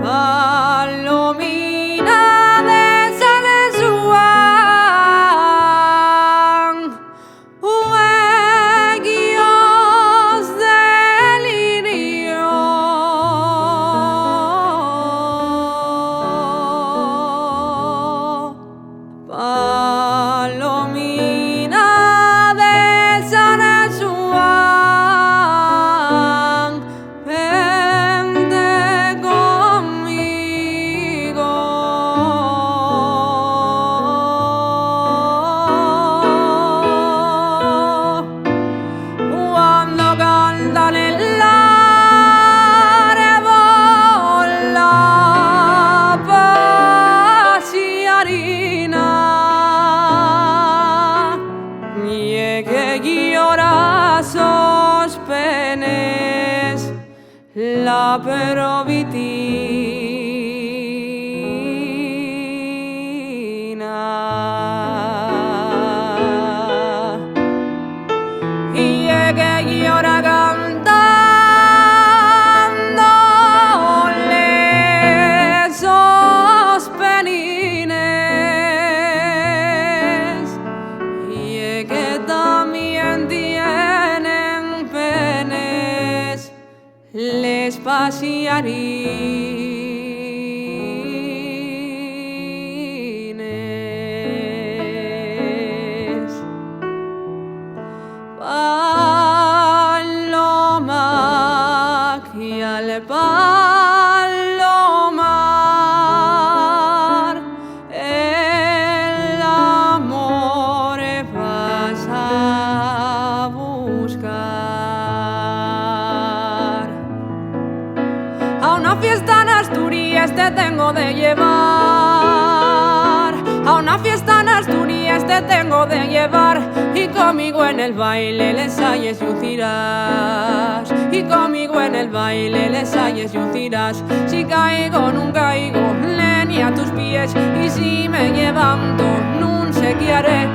Palomina de San Juan, hueguios de lirio. Palomina de San Juan, vente conmigo. Cuando cantan en la arebola pasiarina, llegue llora sos penes la perovitina. Y llegue llora cantándole esos penines, y que también tienen penes les pasiarines. Paloma que al palomar el amor vas a buscar. A una fiesta en Asturias te tengo de llevar, a una fiesta en Asturias te tengo de llevar, y conmigo en el baile les halles y lucirás, y conmigo en el baile les halles y lucirás. Si caigo, no caigo, ni a tus pies, y si me levanto, no sé qué haré.